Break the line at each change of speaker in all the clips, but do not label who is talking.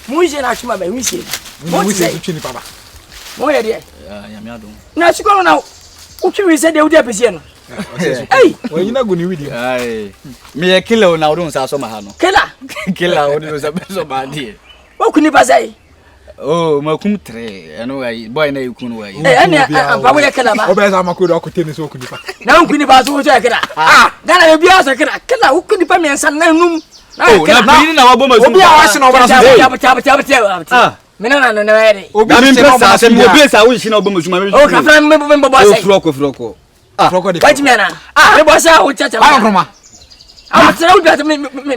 Muize na chuma be wisi.
Muize twini papa.
Mo ye de.
Ya me adom.
Na chiko na utwi wisi de udi apese no. Hey,
when you not going to video.
Aye. Me a killer now don't say so mahano. Killer only so bad here.
What kuni bazai?
Oh, makum 3. I know I boy na yukunu wa.
Eh, ani ba mo ye killer ba.
Obeza makodo akoteni so kuni pa.
Na kuni ba so so killer. Gana ye bia so killer. Killer wo kuni pa me nsa na num.
Oh, na pini na wabo mazu.
Obi a wase na obara so.
Menana no na yere.
Obi
a pesa se mo obi esa wo shi na wabo mazu ma.
Oh, ka fra me bo sai.
Froko.
Froko de.
Wait me na. Me bo sai wo chacha.
Ba kroma.
Tell you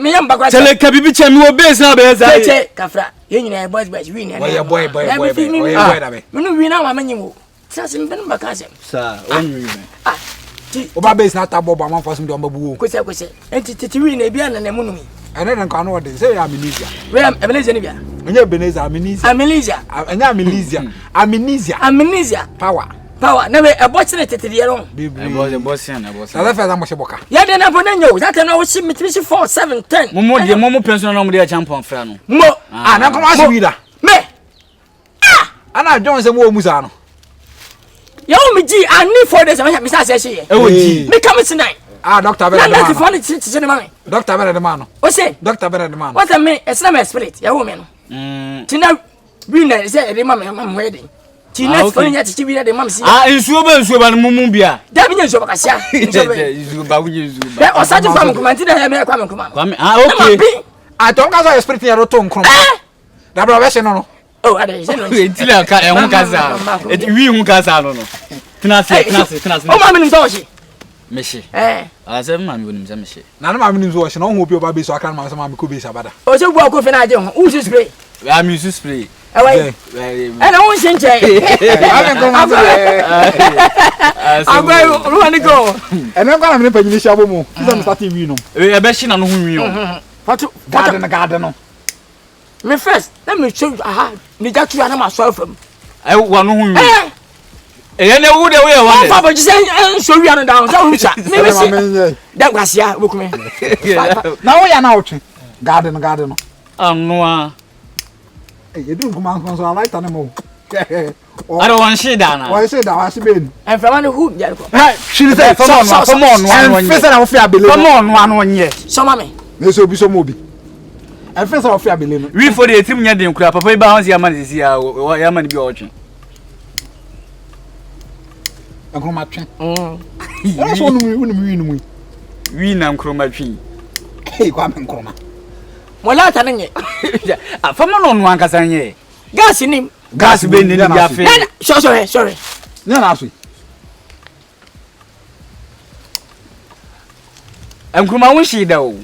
me yam bagwa.
Tell ka bibi che me obi esa be esa.
Che ka fra. Ye nyina boys win na.
Boy da me.
Me no win na wa manyim. Sase me ben baka asem.
Sa, when you win.
Oba base na tabo ba man fasum de ombabu.
Kwese. Enti win na bia na mu no mi.
Ene den kan no de say amnesia.
We Ebenezer ni bia.
Onye Ebenezer amnesia. Amnesia. Power.
Na we ebochi na tetede no.
Boss.
Na fa za mo sheboka.
Ya de na bona nyo. That na wo shi mitimi 4 7 10.
Momo pension na mo de champion fra no.
Mo.
Na ko ma shi da.
Me.
Ana John se mo musa no.
Ya o mi ji ani 4 days me sa se she.
E wo ji.
Me come tonight.
Doctor Bernard.
Na ti fone ti ne mami.
Doctor Bernard man.
O say.
Doctor Bernard man.
What I mean, it's not my spirit. Ya wo me no. Tina winner say e mama am wedding. Tina fone ya ti winner de mama si.
Nsuo ba no mumu bia.
Da bi nsuo ba kasia.
Nsuo ba wuji nsuo ba.
Be o sa ti fam kuma ti na me kwa kuma.
Okay.
Don't go so spirit ya roto nkron. Da bra we se no no.
Oh, ade se no.
Entila ka ehun kasa. Wi hu kasa no no. Tena se.
O ma me nso shi.
Meshi.
Ase
ma me wonim se meshi.
Na ma me nso shi no ho obi oba be so aka ma se ma me ko be sabada.
O se gwa ko fe na aje ho. U se spray.
I'm use spray.
Away. And I won't change. I'm going to go.
And I'm going to pay you shabo mo. Is starting we no.
E be shi na no hu wi o.
Garden.
Me first, let me show you me that you are my soul from.
I wa no hu wi. E na wo de we wa.
Papa just say show you on down. So who me see. That was ya book me.
Now we are now garden.
Anwa.
You do come on so I like animal.
I don't want shit down.
Why say that was been.
And from who ya go.
She say come on one. First I fear believe.
Come on one year.
So mommy.
Me so bi so mo bi. And first I fear believe.
We for the team nya den kura papa ba hansi yaman sisi ya yaman bi otwe.
Nkroma twen. Why so no
We na nkroma twen.
Hey, kwa me nkroma.
Mola ta nye.
Afama no no ankasa nye.
Gas nim.
Gas be ni dia fe.
Sorry.
Na na so.
Nkroma won shi da o.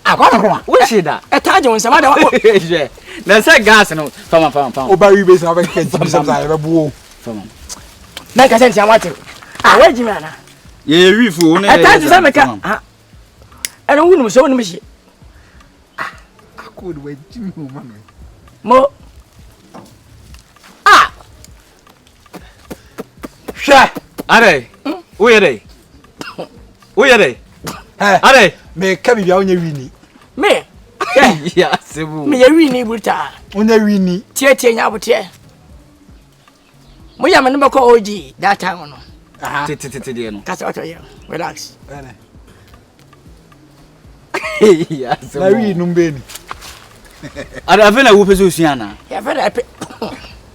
Kwa nkroma.
Won shi da.
E ta je won sama da.
Na say gas no. Fama.
Oba wi be na be ken ti samsa e be buo.
Fama.
Na ka sense amate. Wa jimi ana.
Ye wi fu na.
E ta je sama ka. E no wunu so wonu mi shi.
Good way, Jimmy, man.
Mo.
Sha.
Are. Wo ye dey? Are.
Me ka bibia onye wini.
Me.
Ya sebu.
Me ye wini buta.
Onye wini.
Tie nya bote. Mo ya me no bako oji that time no.
Tete dey no.
Kasa wato ye. Relax.
Ya sebu.
Na wini numbe ni.
Ada vena wo peso suana.
Ya vena epe.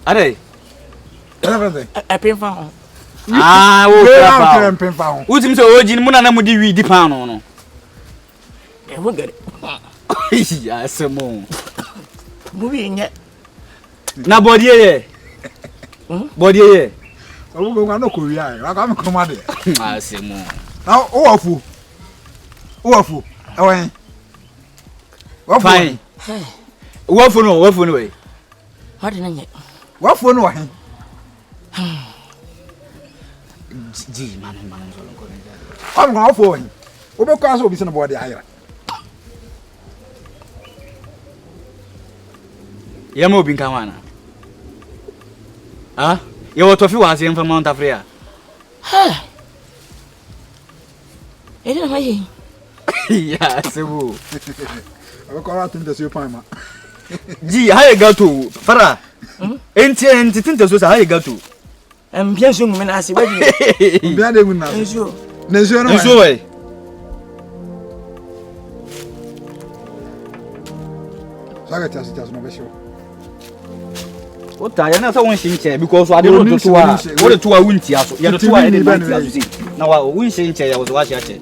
Are.
Epe fa ho.
Wo pra
pen fa ho.
Utim se oji mu na mu di wi di pan no.
E wo gere.
Ya semo.
Bu bi nye.
Na body ye. Body ye.
Owo go na ko wi ai. Wa ka me kroma de.
Semo.
Na o wafu. Ewen.
Fine. Wafu no we.
What na nye.
Wafu no wa hen.
Ji man so ko ne.
Am go wafu hen. Obe ko aso obi se no body ayira.
Ya mo bin kawana. Ya wo tofi wa se mfa Mount Africa.
Ele na vai.
Ya sebu.
Obe ko ra tin de se pan ma.
Ji, how you go to Farah? Enti tinta so how you go to?
Bien sûr, mais là c'est pas du.
Bien de guna.
Njo.
Njo no.
Njo we.
Saga tia no be show.
What I na so won shinche because I don't do to what to a winti aso. Ya do to a any winti aso see. Na wa won shinche ya was watch ache.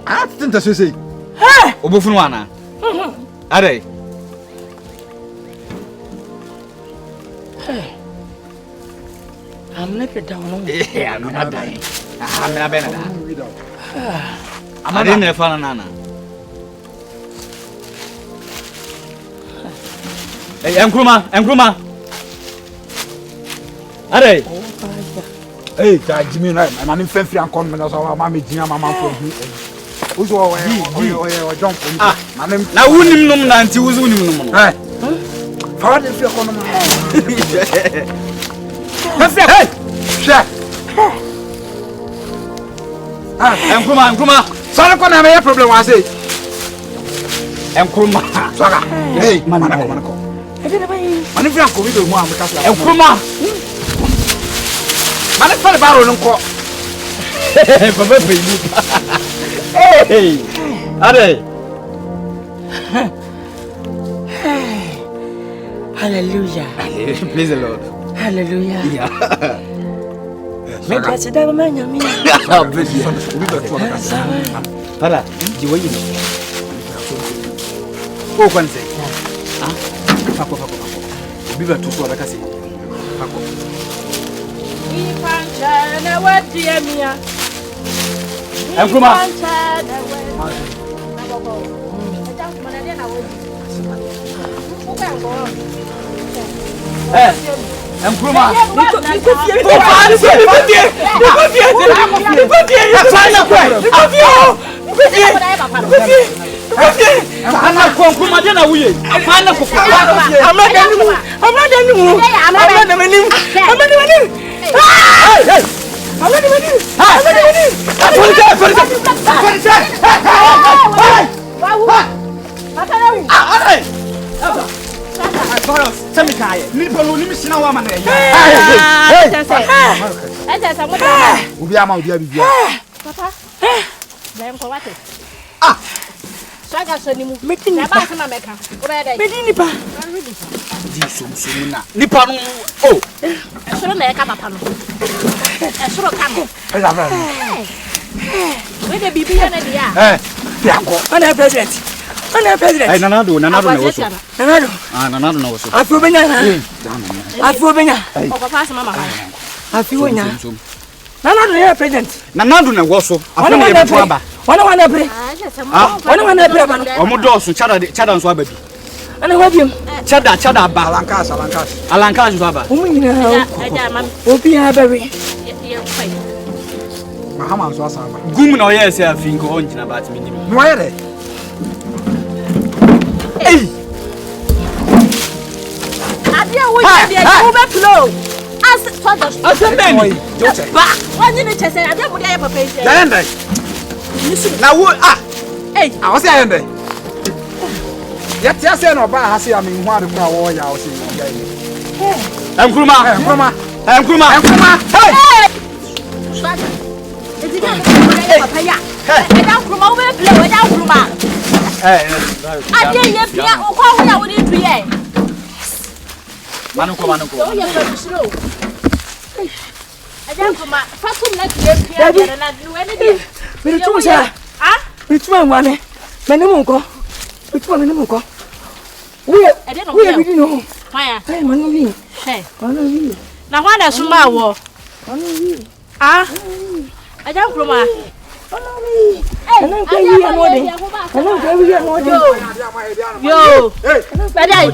Ah, tinta so say.
Ha!
Obofunu ana. Are.
I'm not down.
Yeah, I'm not dying. I'm not better. I'm not fan nana. Hey, Nkrumah. Are.
Hey, Jimmy, I'm in Fenfrey and Conman, so I'm Jimmy, my mom for you. Who's all jump? Ah,
now wouldn't know Nancy was winning.
Father, if you're coming.
Hey! Chef! Nkrumah.
Sorry, I have a problem. I say,
Nkrumah.
Hey, man, if you're going to one,
Nkrumah.
Man, it's not about on call.
Hey! Are.
Hallelujah.
Praise the Lord.
Hallelujah.
Yeah.
Me kasi da mama nyame.
Para, jiwo yi. Ko kwanse. Ah? Fako. Biba to so da kasi. Fako.
Ipancha na wadi emia.
Nkrumah. Nkrumah. Hey, Nanado na woso.
Nanado.
Ah, Nanado na woso.
Afu benya. O papa se mama. Afu nya. Nanado ya president.
Nanado na woso. Afu na ebu aba.
Wana pre. Wana pre ba no.
Omo doso chada nso aba bi.
Ana wabiem.
Chada ba. Alankas nso aba.
Omo nyina. Obi ha bawe.
Mahama nso asaba.
Gum na oye se afi nko onjina ba timi nim.
No aye de.
Hey! Adia wo je dey go flow. As father.
Asembeni.
Ba. Wani ne chese adia mo dey papa ise.
Yende. Na wo
Hey,
I was saying yet say no ba ha say am hu ade kura wo ya wo say ya yi.
Nkrumah.
Hey!
Swada. Eti ga papa ya. Adia Nkrumah wo be flow, adia Nkrumah. Adia ye pia o kwa wo ya wo dey tu ye.
Manunko.
So ye go slow. Adia Nkrumah, fatum na ye pia ya na nu ene dey. Me tu sa. Ah? Me tu anwane. Me ne munko. Me tu me ne munko. We bi no.
Fire.
Hey, manu bi.
Hey.
Manu bi.
Na hwa na suma wo?
Manu bi.
Ah? Aja Nkrumah.
Manu bi. Ana kwa yi anode. Ana kwa yi anode.
Yo. Hey. Badai.